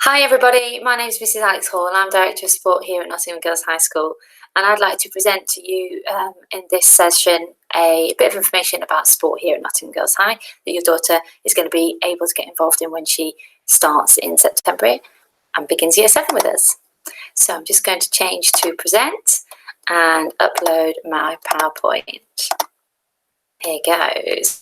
Hi everybody, my name is Mrs Alex Hall and I'm Director of Sport here at Nottingham Girls High School, and I'd like to present to you in this session a bit of information about sport here at Nottingham Girls High that your daughter is going to be able to get involved in when she starts in September and begins Year 7 with us. So I'm just going to change to present and upload my PowerPoint. Here goes.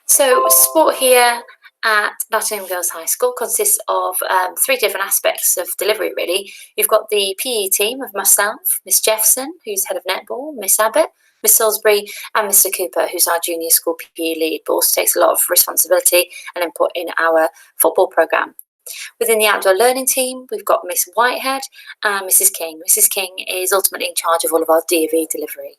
So sport here at Nottingham Girls High School consists of three different aspects of delivery, really. You've got the PE team of myself, Miss Jefferson, who's head of netball, Miss Abbott, Miss Salisbury, and Mr Cooper, who's our junior school PE lead, but also takes a lot of responsibility and input in our football programme. Within the outdoor learning team, we've got Miss Whitehead and Mrs King. Mrs King is ultimately in charge of all of our D&V delivery.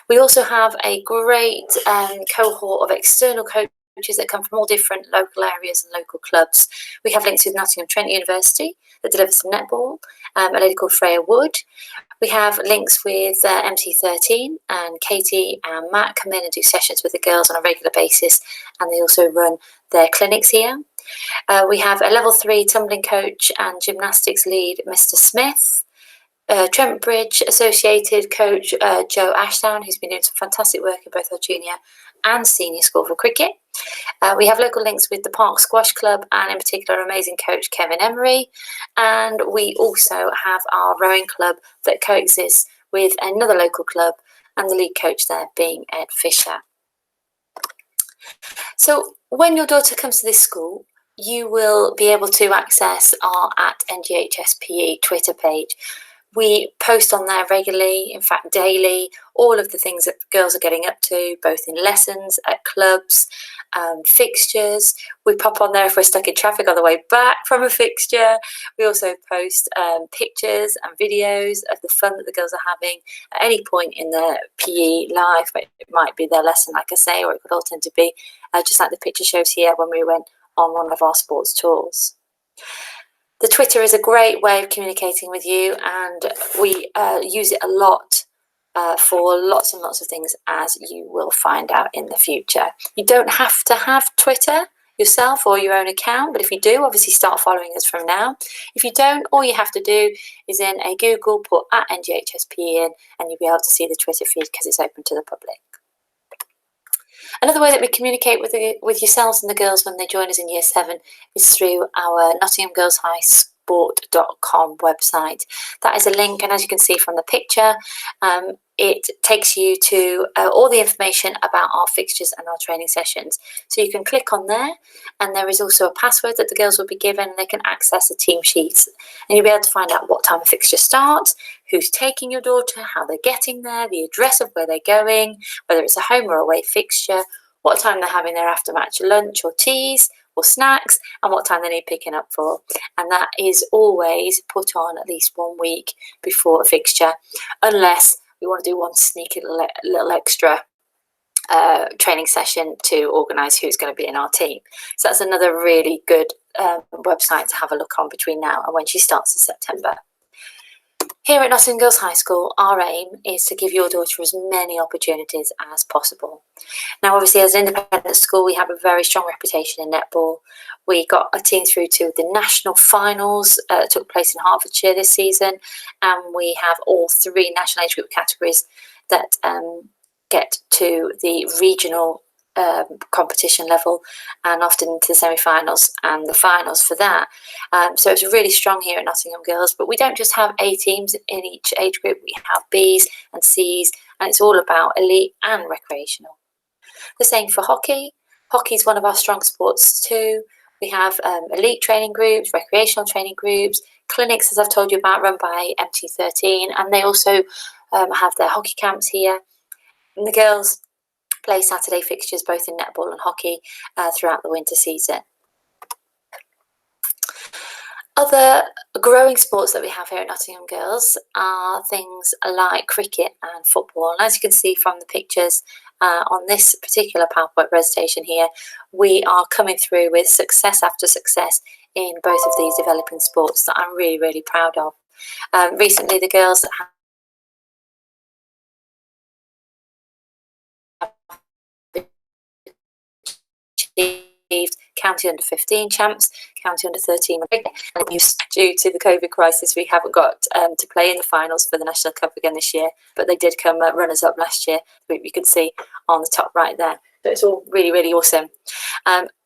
We also have a great cohort of external coaches that come from all different local areas and local clubs. We have links with Nottingham Trent University that delivers some netball, a lady called Freya Wood. We have links with MT13, and Katie and Matt come in and do sessions with the girls on a regular basis, and they also run their clinics here. We have a level 3 tumbling coach and gymnastics lead, Mr Smith. Trent Bridge associated coach Joe Ashdown, who's been doing some fantastic work in both our junior and senior school for cricket. We have local links with the Park Squash Club and in particular amazing coach Kevin Emery, and we also have our rowing club that coexists with another local club and the lead coach there being Ed Fisher. So when your daughter comes to this school, you will be able to access our @NGHS PE Twitter page. We post on there regularly, in fact daily, all of the things that the girls are getting up to, both in lessons, at clubs, fixtures. We pop on there if we're stuck in traffic on the way back from a fixture. We also post pictures and videos of the fun that the girls are having at any point in their PE life. It might be their lesson, like I say, or it could all tend to be just like the picture shows here when we went on one of our sports tours. The Twitter is a great way of communicating with you, and we use it a lot for lots and lots of things, as you will find out in the future. You don't have to have Twitter yourself or your own account, but if you do, obviously start following us from now. If you don't, all you have to do is in a Google put @NGHSP in, and you'll be able to see the Twitter feed because it's open to the public. Another way that we communicate with yourselves and the girls when they join us in Year 7 is through our Nottingham Girls High Sport.com website. That is a link, and as you can see from the picture, it takes you to all the information about our fixtures and our training sessions. So you can click on there, and there is also a password that the girls will be given, and they can access the team sheets, and you'll be able to find out what time a fixture starts, who's taking your daughter, how they're getting there, the address of where they're going, whether it's a home or away fixture, what time they're having their after match lunch or teas or snacks, and what time they need picking up for. And that is always put on at least 1 week before a fixture, unless we want to do one sneaky little extra training session to organise who's going to be in our team. So that's another really good website to have a look on between now and when she starts in September. Here at Nottingham Girls High School, our aim is to give your daughter as many opportunities as possible. Now, obviously, as an independent school, we have a very strong reputation in netball. We got a team through to the national finals that took place in Hertfordshire this season, and we have all 3 national age group categories that get to the regional competition level and often into the semi-finals and the finals for that. So it's really strong here at Nottingham Girls, but we don't just have A teams in each age group, we have Bs and Cs, and it's all about elite and recreational. The same for hockey. Hockey is one of our strong sports too. We have elite training groups, recreational training groups, clinics, as I've told you about, run by MT13, and they also have their hockey camps here. And the girls play Saturday fixtures both in netball and hockey throughout the winter season. Other growing sports that we have here at Nottingham Girls are things like cricket and football. And as you can see from the pictures on this particular PowerPoint presentation here, we are coming through with success after success in both of these developing sports that I'm really, really proud of. Recently, the girls have achieved county under 15 champs, county under 13. And due to the COVID crisis, we haven't got to play in the finals for the National Cup again this year, but they did come runners-up last year, which you can see on the top right there. So it's all really, really awesome.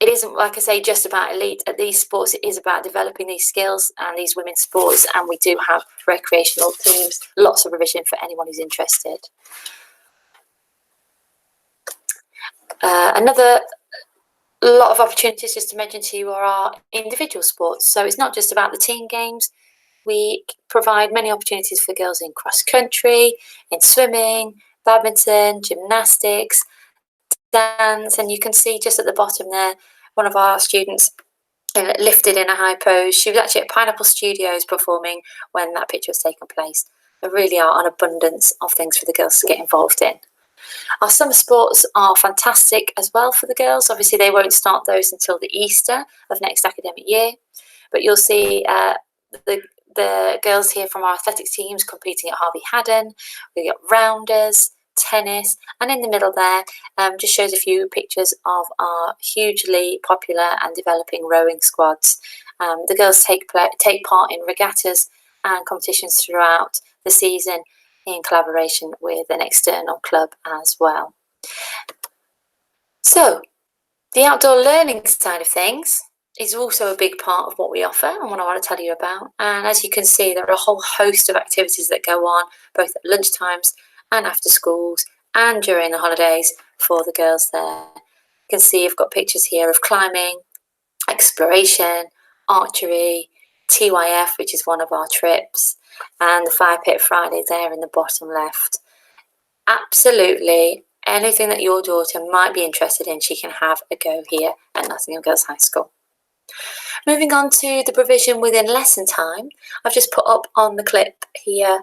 It isn't, like I say, just about elite at these sports. It is about developing these skills and these women's sports, and we do have recreational teams, lots of revision for anyone who's interested. Another lot of opportunities just to mention to you are our individual sports. So it's not just about the team games. We provide many opportunities for girls in cross country, in swimming, badminton, gymnastics, dance, and you can see just at the bottom there, one of our students lifted in a high pose. She was actually at Pineapple Studios performing when that picture was taking place. There really are an abundance of things for the girls to get involved in. Our summer sports are fantastic as well for the girls. Obviously, they won't start those until the Easter of next academic year, but you'll see the girls here from our athletics teams competing at Harvey Haddon. We've got rounders, tennis, and in the middle there just shows a few pictures of our hugely popular and developing rowing squads. The girls take part in regattas and competitions throughout the season in collaboration with an external club as well. So the outdoor learning side of things is also a big part of what we offer and what I want to tell you about. And as you can see, there are a whole host of activities that go on both at lunchtimes and after schools and during the holidays for the girls there. You can see you've got pictures here of climbing, exploration, archery, TYF, which is one of our trips, and the Fire Pit Friday there in the bottom left. Absolutely anything that your daughter might be interested in, she can have a go here at Nottingham Girls High School. Moving on to the provision within lesson time, I've just put up on the clip here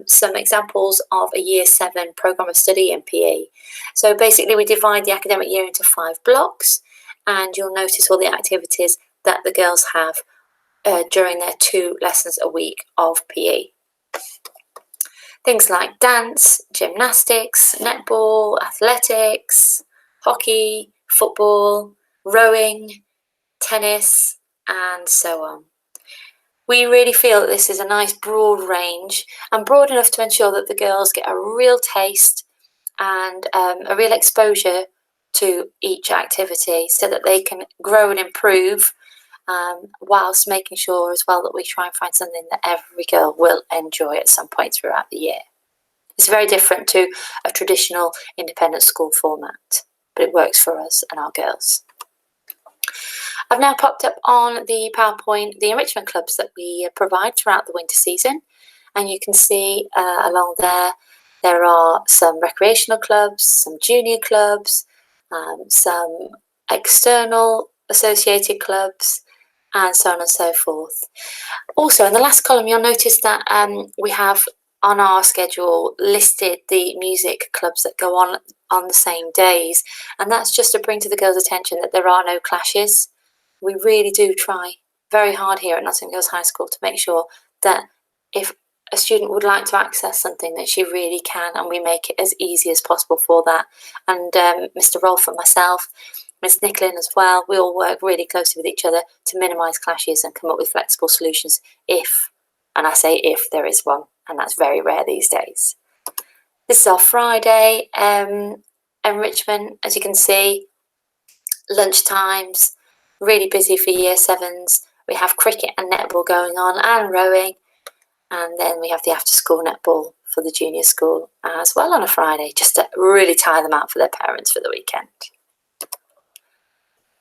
some examples of a Year 7 programme of study in PE. So basically we divide the academic year into 5 blocks, and you'll notice all the activities that the girls have during their 2 lessons a week of PE. Things like dance, gymnastics, netball, athletics, hockey, football, rowing, tennis, and so on. We really feel that this is a nice broad range and broad enough to ensure that the girls get a real taste and a real exposure to each activity so that they can grow and improve, whilst making sure as well that we try and find something that every girl will enjoy at some point throughout the year. It's very different to a traditional independent school format, but it works for us and our girls. I've now popped up on the PowerPoint the enrichment clubs that we provide throughout the winter season, and you can see along there are some recreational clubs, some junior clubs, some external associated clubs, and so on and so forth. Also, in the last column, you'll notice that we have on our schedule listed the music clubs that go on the same days, and that's just to bring to the girls' attention that there are no clashes. We really do try very hard here at Nottingham Girls High School to make sure that if a student would like to access something that she really can, and we make it as easy as possible for that. And Mr. Rolfe and myself, Miss Nicklin as well, we all work really closely with each other to minimise clashes and come up with flexible solutions if, and I say if, there is one, and that's very rare these days. This is our Friday enrichment, as you can see, lunch times, really busy for Year 7s. We have cricket and netball going on and rowing, and then we have the after school netball for the junior school as well on a Friday, just to really tire them out for their parents for the weekend.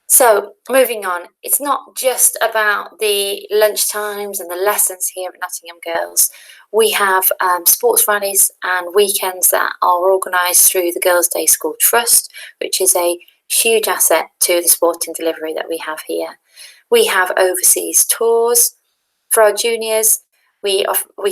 So moving on, it's not just about the lunch times and the lessons here at Nottingham Girls. We have sports Fridays and weekends that are organised through the Girls' Day School Trust, which is a huge asset to the sporting delivery that we have here. We have overseas tours for our juniors. We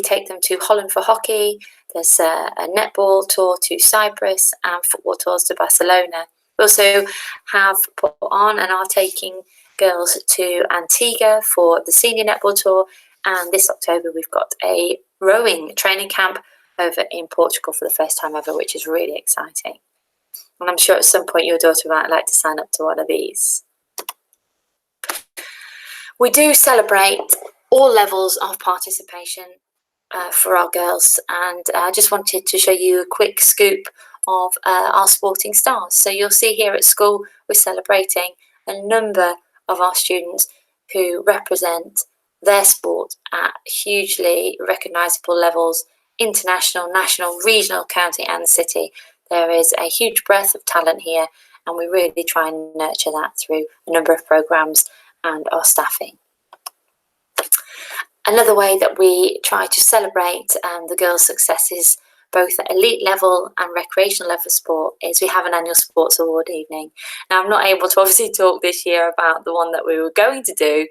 take them to Holland for hockey. There's a netball tour to Cyprus and football tours to Barcelona. We also have put on and are taking girls to Antigua for the senior netball tour, and this October we've got a rowing training camp over in Portugal for the first time ever, which is really exciting. And I'm sure at some point your daughter might like to sign up to one of these. We do celebrate all levels of participation for our girls, and I just wanted to show you a quick scoop of our sporting stars. So you'll see here at school we're celebrating a number of our students who represent their sport at hugely recognisable levels: international, national, regional, county and city. There is a huge breadth of talent here, and we really try and nurture that through a number of programmes and our staffing. Another way that we try to celebrate the girls' successes, both at elite level and recreational level sport, is we have an annual sports award evening. Now, I'm not able to obviously talk this year about the one that we were going to do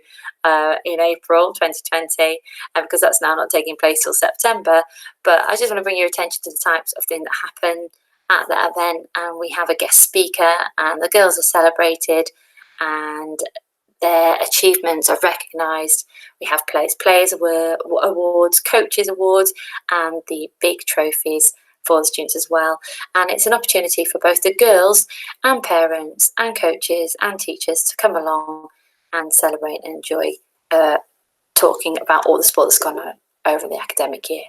in April 2020, because that's now not taking place till September, but I just want to bring your attention to the types of things that happen at that event. And we have a guest speaker, and the girls are celebrated and their achievements are recognised. We have players awards, coaches awards, and the big trophies for the students as well. And it's an opportunity for both the girls and parents and coaches and teachers to come along and celebrate and enjoy talking about all the sport that's gone on over the academic year.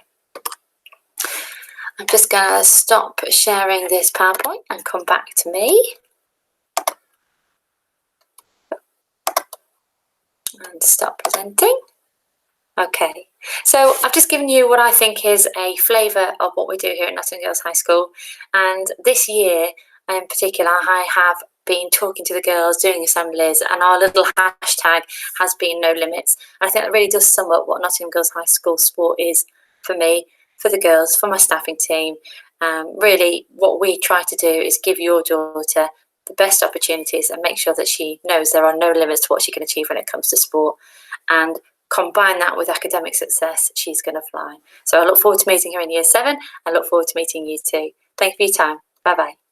I'm just going to stop sharing this PowerPoint and come back to me. And stop presenting. Okay, so I've just given you what I think is a flavour of what we do here at Nottingham Girls High School, and this year in particular I have been talking to the girls, doing assemblies, and our little hashtag has been no limits. And I think that really does sum up what Nottingham Girls High School sport is for me, for the girls, for my staffing team. Really what we try to do is give your daughter the best opportunities and make sure that she knows there are no limits to what she can achieve when it comes to sport, and combine that with academic success, she's going to fly. So I look forward to meeting her in year 7. I look forward to meeting you too. Thank you for your time. Bye bye.